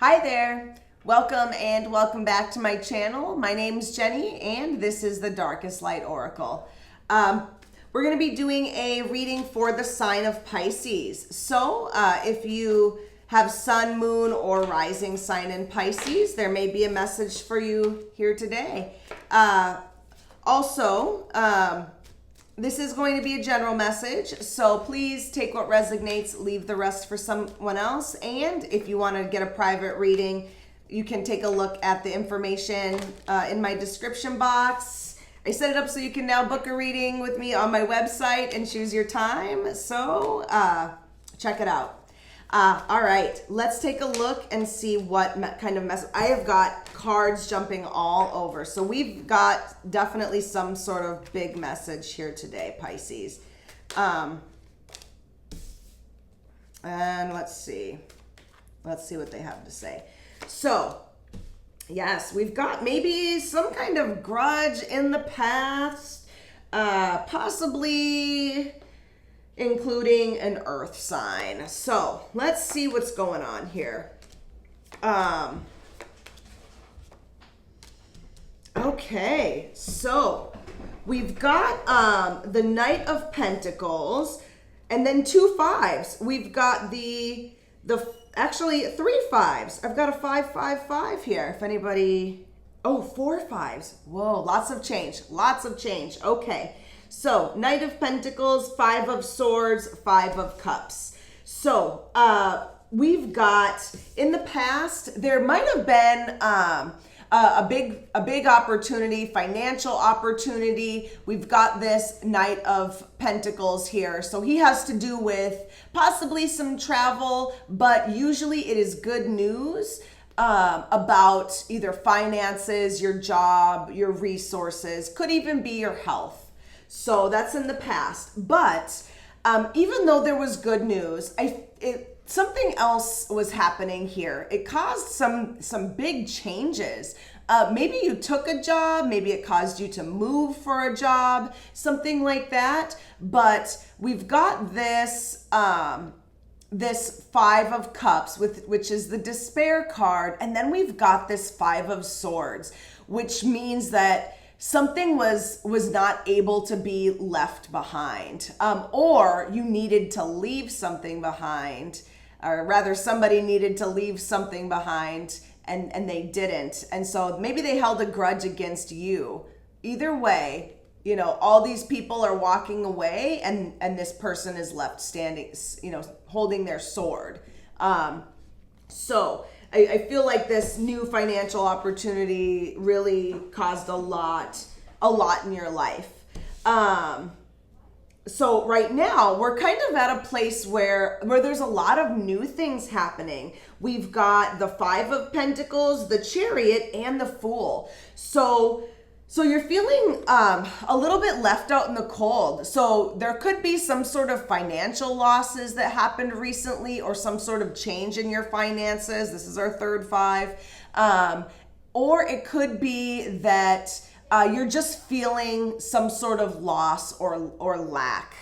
Hi there. Welcome back to my channel. My name's Jenny and this is the Darkest Light Oracle. We're going to be doing a reading for the sign of Pisces. So if you have sun, moon, or rising sign in Pisces, there may be a message for you here today. This is going to be a general message, so please take what resonates, leave the rest for someone else. And if you want to get a private reading, you can take a look at the information in my description box. I set it up so you can now book a reading with me on my website and choose your time. So check it out. All right, let's take a look and see what kind of message. I have got cards jumping all over. So we've got definitely some sort of big message here today, Pisces. And let's see what they have to say. So, yes, we've got maybe some kind of grudge in the past, possibly including an earth sign. So let's see what's going on here. Okay, so we've got the Knight of Pentacles and then two fives. We've got actually three fives. I've got a 555 here. If anybody, four fives. Whoa, lots of change. Okay. So, Knight of Pentacles, Five of Swords, Five of Cups. So, we've got, in the past, there might have been a big opportunity, financial opportunity. We've got this Knight of Pentacles here. So, he has to do with possibly some travel, but usually it is good news about either finances, your job, your resources, could even be your health. So that's in the past. But even though there was good news, something else was happening here. It caused some big changes. Maybe you took a job, maybe it caused you to move for a job, something like that. But we've got this Five of Cups, which is the despair card, and then we've got this Five of Swords, which means that something was not able to be left behind, or you needed to leave something behind, or rather somebody needed to leave something behind and they didn't. And so maybe they held a grudge against you. Either way, all these people are walking away and this person is left standing, holding their sword. So I feel like this new financial opportunity really caused a lot in your life. So right now we're kind of at a place where there's a lot of new things happening. We've got the Five of Pentacles, the Chariot, and the Fool. So you're feeling a little bit left out in the cold. So there could be some sort of financial losses that happened recently, or some sort of change in your finances. This is our third five. Or it could be that you're just feeling some sort of loss or lack.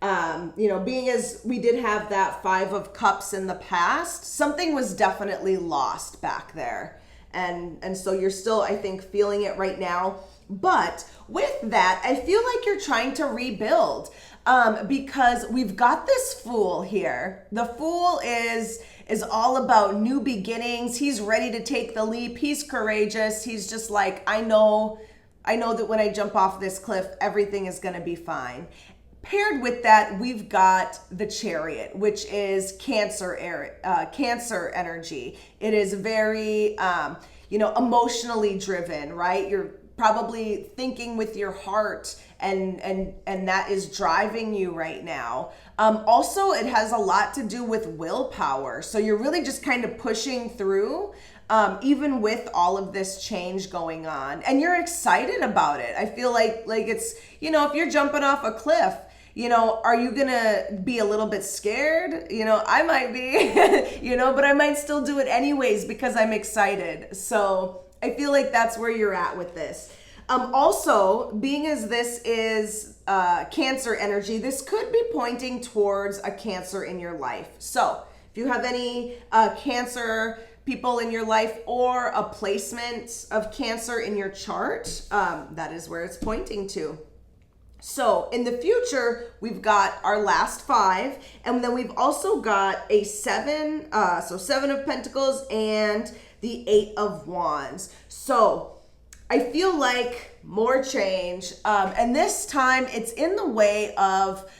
Being as we did have that Five of Cups in the past, something was definitely lost back there. And so you're still, I think, feeling it right now. But with that, I feel like you're trying to rebuild because we've got this Fool here. The Fool is all about new beginnings. He's ready to take the leap. He's courageous. He's just like, I know that when I jump off this cliff, everything is going to be fine. Paired with that, we've got the Chariot, which is Cancer energy. It is very, emotionally driven, right? You're probably thinking with your heart, and that is driving you right now. Also, it has a lot to do with willpower. So you're really just kind of pushing through, even with all of this change going on, and you're excited about it. I feel like it's, if you're jumping off a cliff, are you gonna be a little bit scared? I might be, but I might still do it anyways because I'm excited. So I feel like that's where you're at with this. Also, being as this is Cancer energy, this could be pointing towards a Cancer in your life. So if you have any Cancer people in your life or a placement of Cancer in your chart, that is where it's pointing to. So in the future, we've got our last 5, and then we've also got a 7, so 7 of Pentacles and the 8 of Wands. So I feel like more change, and this time it's in the way of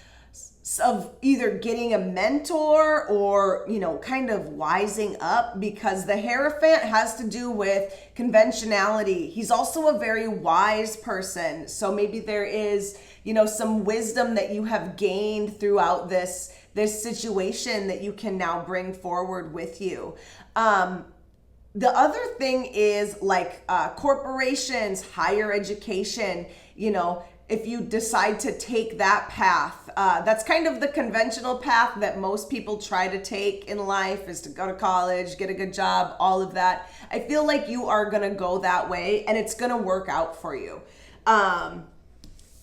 either getting a mentor or, you know, kind of wising up, because the Hierophant has to do with conventionality. He's also a very wise person. So maybe there is, you know, some wisdom that you have gained throughout this situation that you can now bring forward with you. The other thing is like corporations, higher education, you know, if you decide to take that path, that's kind of the conventional path that most people try to take in life, is to go to college, get a good job, all of that. I feel like you are going to go that way, and it's going to work out for you.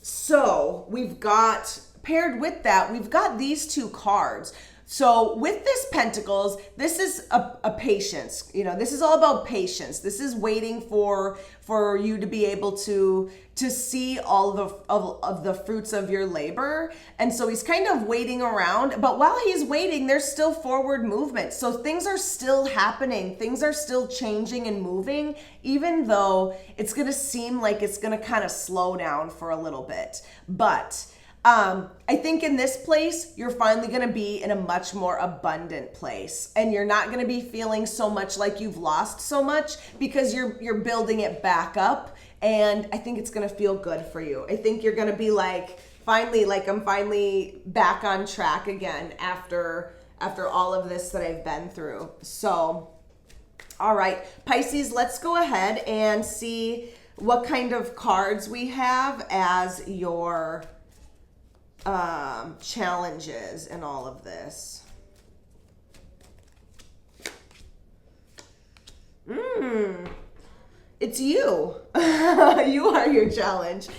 So we've got, paired with that, we've got these 2 cards. So with this Pentacles, this is a patience. You know, this is all about patience. This is waiting for you to be able to see all of the fruits of your labor. And so he's kind of waiting around, but while he's waiting, there's still forward movement. So things are still happening. Things are still changing and moving, even though it's going to seem like it's going to kind of slow down for a little bit. But I think in this place, you're finally going to be in a much more abundant place, and you're not going to be feeling so much like you've lost so much, because you're building it back up. And I think it's going to feel good for you. I think you're going to be like, finally, like I'm finally back on track again after all of this that I've been through. So, all right, Pisces, let's go ahead and see what kind of cards we have as your challenges in all of this. It's you. You are your challenge.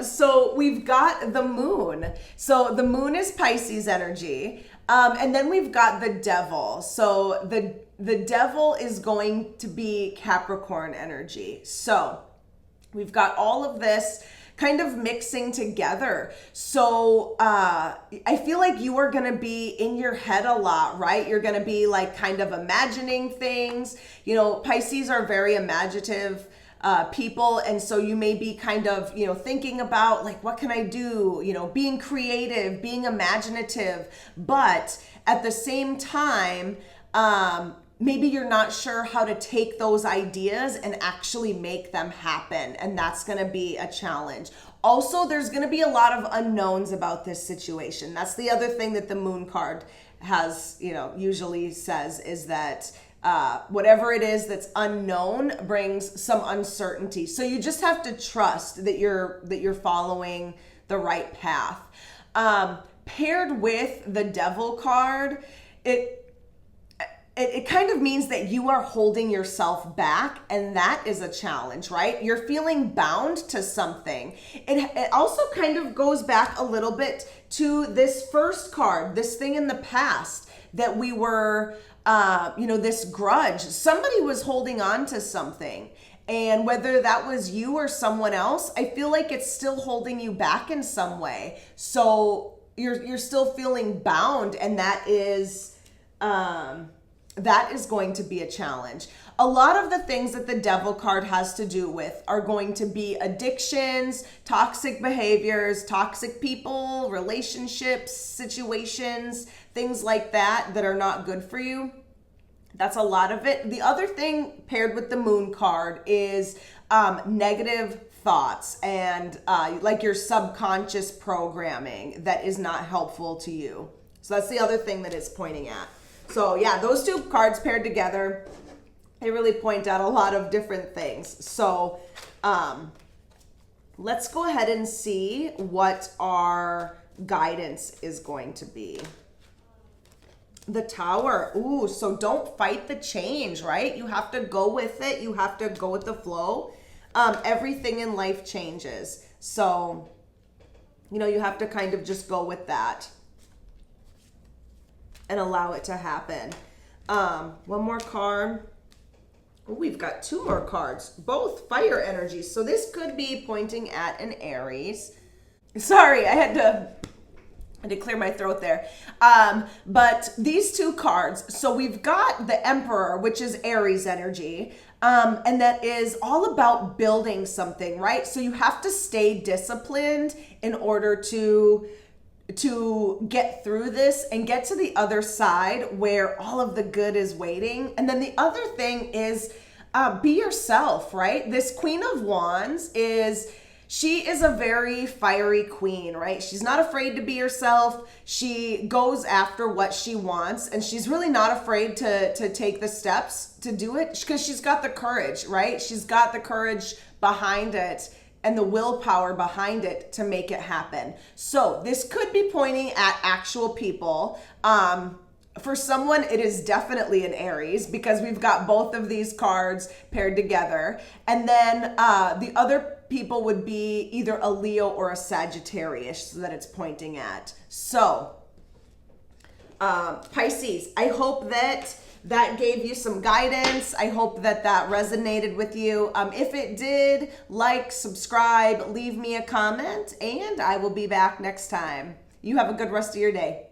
So we've got the moon. So the moon is Pisces energy. And then we've got the devil. So the devil is going to be Capricorn energy. So we've got all of this kind of mixing together. So I feel like you are going to be in your head a lot, right? You're going to be like kind of imagining things. You know, Pisces are very imaginative people. And so you may be kind of, you know, thinking about like, what can I do? You know, being creative, being imaginative. But at the same time, maybe you're not sure how to take those ideas and actually make them happen. And that's going to be a challenge. Also, there's going to be a lot of unknowns about this situation. That's the other thing that the moon card has, you know, usually says, is that whatever it is that's unknown brings some uncertainty. So you just have to trust that you're following the right path. Paired with the devil card, it kind of means that you are holding yourself back, and that is a challenge, right? You're feeling bound to something. It also kind of goes back a little bit to this first card, this thing in the past that we were, this grudge. Somebody was holding on to something. And whether that was you or someone else, I feel like it's still holding you back in some way. So you're still feeling bound, and that is going to be a challenge. A lot of the things that the devil card has to do with are going to be addictions, toxic behaviors, toxic people, relationships, situations, things like that are not good for you. That's a lot of it. The other thing paired with the moon card is negative thoughts and like your subconscious programming that is not helpful to you. So that's the other thing that it's pointing at. So yeah, those 2 cards paired together, they really point out a lot of different things. So let's go ahead and see what our guidance is going to be. The Tower. Ooh, so don't fight the change, right? You have to go with it. You have to go with the flow. Everything in life changes. So, you have to kind of just go with that and allow it to happen. One more card. Oh, we've got 2 more cards, both fire energies. So this could be pointing at an Aries. Sorry, I had to clear my throat there. But these 2 cards, so we've got the Emperor, which is Aries energy. And that is all about building something, right? So you have to stay disciplined in order to get through this and get to the other side where all of the good is waiting. And then the other thing is be yourself, right? This Queen of Wands she is a very fiery queen, right? She's not afraid to be herself. She goes after what she wants, and she's really not afraid to take the steps to do it because she's got the courage, right? She's got the courage behind it and the willpower behind it to make it happen. So this could be pointing at actual people. For someone, it is definitely an Aries because we've got both of these cards paired together. And then the other people would be either a Leo or a Sagittarius that it's pointing at. So, Pisces, I hope that gave you some guidance. I hope that resonated with you. If it did, like, subscribe, leave me a comment, and I will be back next time. You have a good rest of your day.